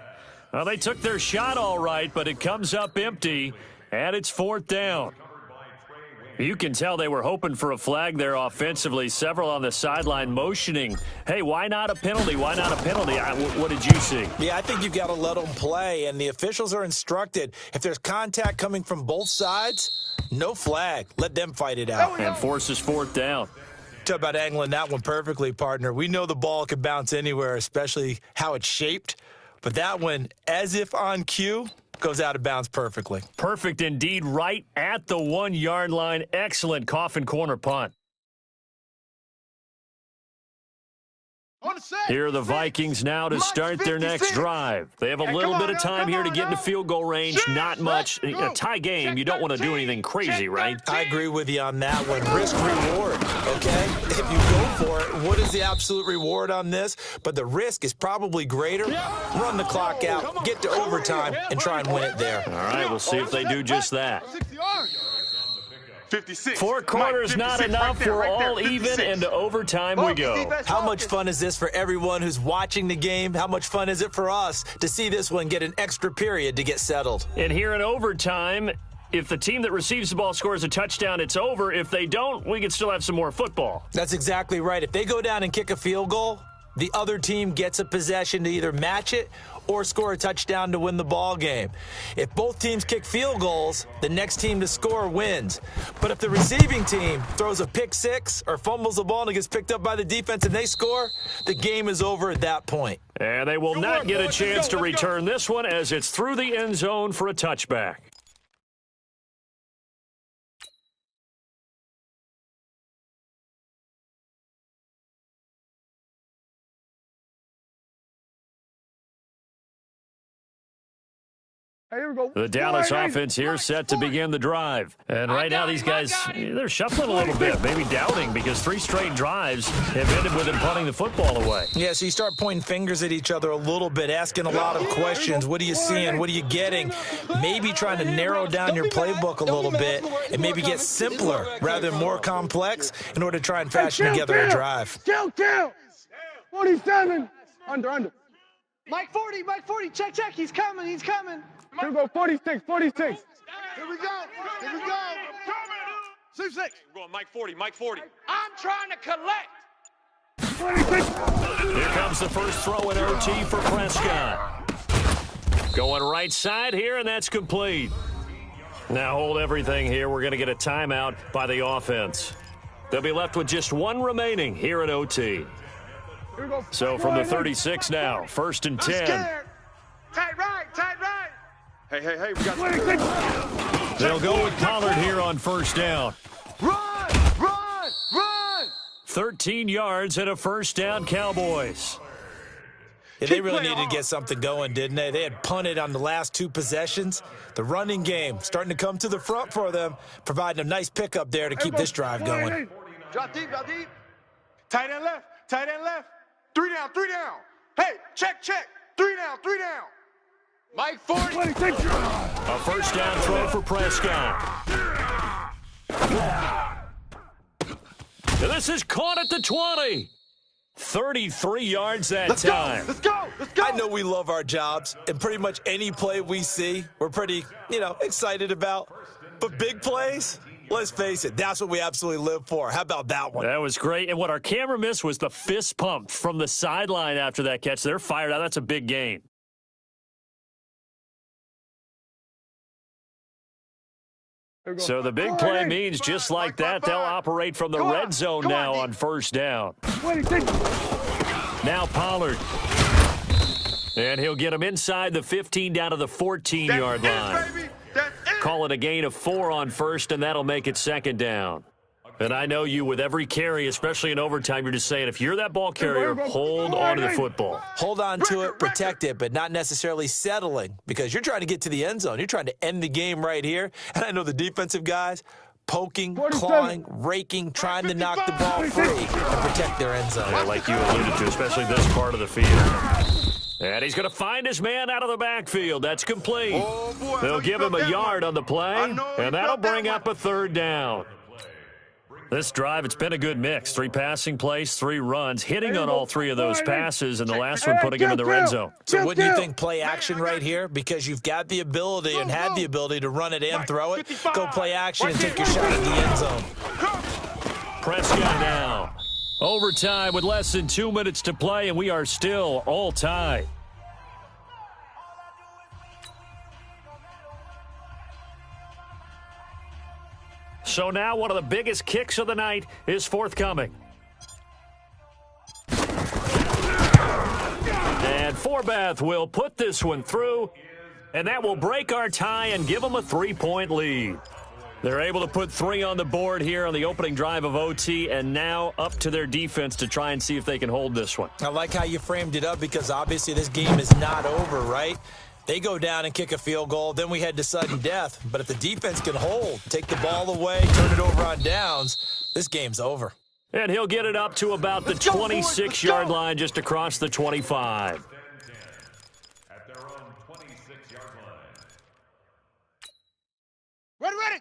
Well, they took their shot all right, but it comes up empty, and it's 4th down. You can tell they were hoping for a flag there offensively. Several on the sideline motioning, hey, why not a penalty? Why not a penalty? What did you see? Yeah, I think you've got to let them play, and the officials are instructed. If there's contact coming from both sides, no flag. Let them fight it out. And forces 4th down. Talk about angling that one perfectly, partner. We know the ball can bounce anywhere, especially how it's shaped. But that one, as if on cue, goes out of bounds perfectly. Perfect indeed, right at the 1-yard line. Excellent coffin corner punt. Here are the Vikings now to start their next drive. They have a little bit of time here to get into field goal range. Not much. A tie game, you don't want to do anything crazy, right? I agree with you on that one. Risk-reward, okay? If you go for it, what is the absolute reward on this? But the risk is probably greater. Run the clock out, get to overtime, and try and win it there. All right, we'll see if they do just that. 56. 4 quarters not enough. We're all even, and to overtime we go. How much fun is this for everyone who's watching the game? How much fun is it for us to see this one get an extra period to get settled? And here in overtime, if the team that receives the ball scores a touchdown, it's over. If they don't, we can still have some more football. That's exactly right. If they go down and kick a field goal, the other team gets a possession to either match it or score a touchdown to win the ball game. If both teams kick field goals, the next team to score wins. But if the receiving team throws a pick six or fumbles the ball and it gets picked up by the defense and they score, the game is over at that point. And they will not get a chance to return this one as it's through the end zone for a touchback. The Dallas offense here set to begin the drive. And right now these guys, they're shuffling a little bit, maybe doubting, because 3 straight drives have ended with them punting the football away. Yeah, so you start pointing fingers at each other a little bit, asking a lot of questions. What are you seeing? What are you getting? Maybe trying to narrow down your playbook a little bit and maybe get simpler rather than more complex in order to try and fashion together a drive. Kill. 47. Under. Mike 40, check, he's coming. Here we go, 46. Here we go. 6. We're going Mike 40. I'm trying to collect. 26. Here comes the first throw in OT for Prescott. Going right side here, and that's complete. Now hold everything here. We're going to get a timeout by the offense. They'll be left with just 1 remaining here in OT. So from the 36 now, 1st and 10. Tight right. Hey, we got They'll go with Pollard here on 1st down. Run! 13 yards and a 1st down, Cowboys. Yeah, they really needed to get something going, didn't they? They had punted on the last 2 possessions. The running game starting to come to the front for them, providing a nice pickup there to keep this drive going. Drop deep. tight end left. 3 down. Hey, check. 3 down. Mike 40. 26. A 1st down throw for Prescott. And this is caught at the 20. 33 yards that time. Let's go. I know we love our jobs, and pretty much any play we see, we're pretty, excited about. But big plays, let's face it, that's what we absolutely live for. How about that one? That was great. And what our camera missed was the fist pump from the sideline after that catch. They're fired out. That's a big gain. So the big play means just like that, they'll operate from the red zone now on first down. Now Pollard. And he'll get him inside the 15 down to the 14-yard line. Call it a gain of 4 on first, and that'll make it second down. And I know you, with every carry, especially in overtime, you're just saying, if you're that ball carrier, hold on to the football. Hold on to it, protect it, but not necessarily settling, because you're trying to get to the end zone. You're trying to end the game right here. And I know the defensive guys poking, clawing, raking, trying to knock the ball free and protect their end zone. Yeah, like you alluded to, especially this part of the field. And he's going to find his man out of the backfield. That's complete. Oh, boy, They'll give him a yard on the play, and that'll bring up a third down. This drive, it's been a good mix. 3 passing plays, 3 runs, hitting on all 3 of those passes, and the last one putting him in the red zone. So wouldn't you think play action right here? Because you've got the ability and had the ability to run it and throw it. Go play action and take your shot at the end zone. Prescott now. Overtime with less than 2 minutes to play, and we are still all tied. So now one of the biggest kicks of the night is forthcoming. And Forbath will put this one through, and that will break our tie and give them a 3-point lead. They're able to put 3 on the board here on the opening drive of OT, and now up to their defense to try and see if they can hold this one. I like how you framed it up, because obviously this game is not over, right? They go down and kick a field goal, then we head to sudden death. But if the defense can hold, take the ball away, turn it over on downs, this game's over. And he'll get it up to about the 26-yard line, just across the 25.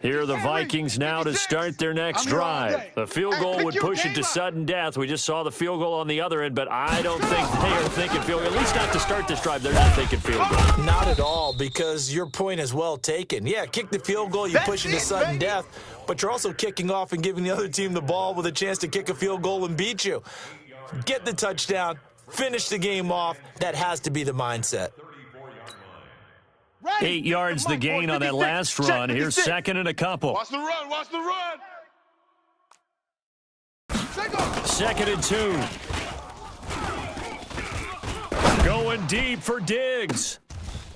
Here are the Vikings now to start their next drive. The field goal would push it to sudden death. We just saw the field goal on the other end, but I don't think they are thinking field goal. At least not to start this drive. They're not thinking field goal. Not at all, because your point is well taken. Yeah, kick the field goal, you push it to sudden death, but you're also kicking off and giving the other team the ball with a chance to kick a field goal and beat you. Get the touchdown, finish the game off. That has to be the mindset. 8 yards the gain on that last run. Here's second and a couple. Watch the run, watch the run. Second and 2. Going deep for Diggs.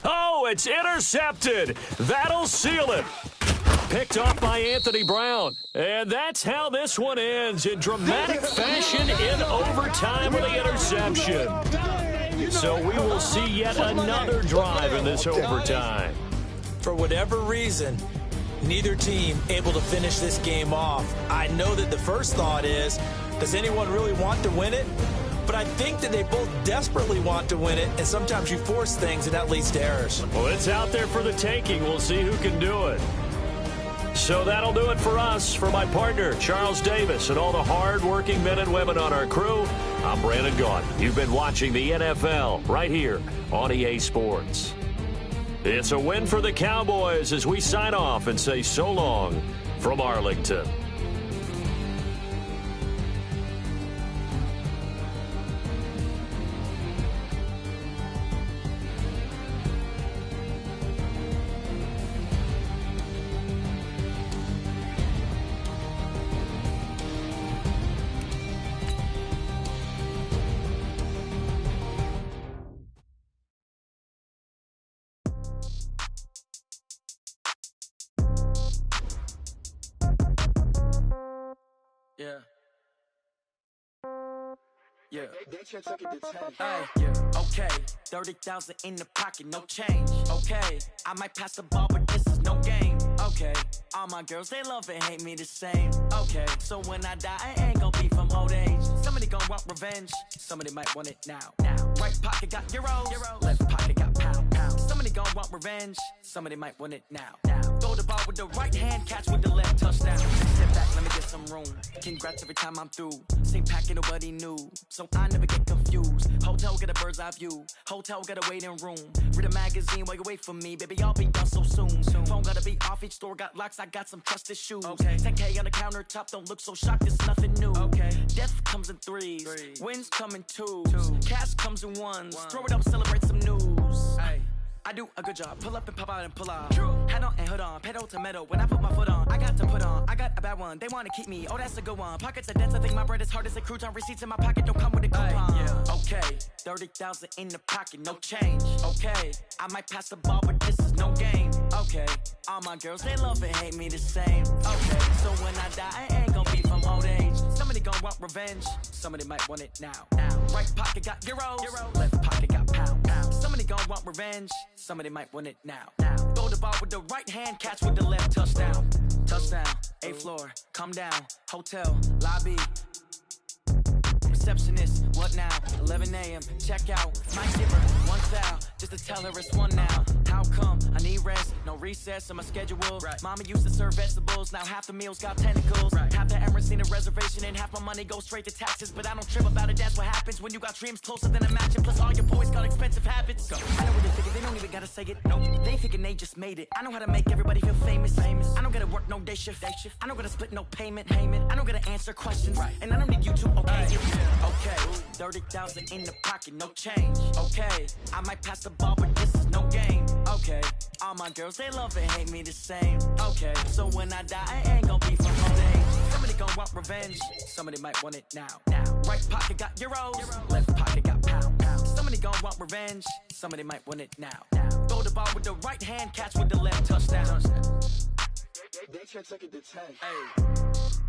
Oh, it's intercepted. That'll seal it. Picked off by Anthony Brown. And that's how this one ends, in dramatic fashion in overtime with the interception. So we will see yet another drive in this overtime. For whatever reason, neither team able to finish this game off. I know that the first thought is, does anyone really want to win it? But I think that they both desperately want to win it, and sometimes you force things, and that leads to errors. Well, it's out there for the taking. We'll see who can do it. So that'll do it for us. For my partner, Charles Davis, and all the hard-working men and women on our crew, I'm Brandon Gaudin. You've been watching the NFL right here on EA Sports. It's a win for the Cowboys as we sign off and say so long from Arlington. Yeah. Hey, yeah. Okay. 30,000 in the pocket, no change. Okay. I might pass the ball, but this is no game. Okay. All my girls, they love and hate me the same. Okay. So when I die, I ain't gonna be from old age. Somebody gonna want revenge. Somebody might want it now. Right pocket got euros. Left pocket got pound. Somebody gonna want revenge. Somebody might want it now. Throw the ball with the right hand, catch with the left, touchdown. Step back, let me get some room. Congrats every time I'm through. Same packet, nobody knew. So I never get confused. Hotel get a bird's eye view. Hotel got a waiting room. Read a magazine while you wait for me. Baby, I'll be done so soon. Phone gotta be off, each store got locks. I got some trusted shoes. Okay. 10K on the countertop, don't look so shocked, it's nothing new. Okay. Death comes in threes. Wins come in twos. Cash comes in ones. Throw it up, celebrate some news. Ay. I do a good job. Pull up and pop out and pull out. Head on and hood on, pedal to metal. When I put my foot on, I got to put on. I got a bad one. They wanna keep me. Oh, that's a good one. Pockets are dense. I think my bread is hard as a crouton. Receipts in my pocket don't come with a coupon. Yeah. Okay, 30,000 in the pocket, no change. Okay, I might pass the ball, but this is no game. Okay, all my girls they love and hate me the same. Okay, so when I die, I ain't gonna be from old age. Somebody gon' want revenge. Somebody might want it now. Right pocket got euros. Left pocket got pounds. Somebody gon' want revenge. Somebody might want it now. Throw the ball with the right hand, catch with the left. Touchdown. Touchdown. 8th floor. Come down. Hotel. Lobby. Receptionist, what now? 11 a.m. Check out. My zipper, one foul, just to tell her it's one now. How come? I need rest, no recess on my schedule. Right. Mama used to serve vegetables, now half the meals got tentacles. Right. Half the Emirates need a reservation and half my money goes straight to taxes. But I don't trip about it, that's what happens when you got dreams closer than a match. And plus all your boys got expensive habits. Go. I know what they thinking, they don't even gotta say it. Nope. They thinking they just made it. I know how to make everybody feel famous. I don't gotta work no day shift. I don't gotta split no payment. I don't gotta answer questions. Right. And I don't need you to okay it. Okay, 30,000 in the pocket, no change. Okay, I might pass the ball, but this is no game. Okay, all my girls, they love and hate me the same. Okay, so when I die, I ain't gon' be from old age. Somebody gon' want revenge. Somebody might want it now. Right pocket got euros. Left pocket got pounds. Somebody gon' want revenge. Somebody might want it now. Throw the ball with the right hand, catch with the left. Touchdown. They can't take it to 10. Hey.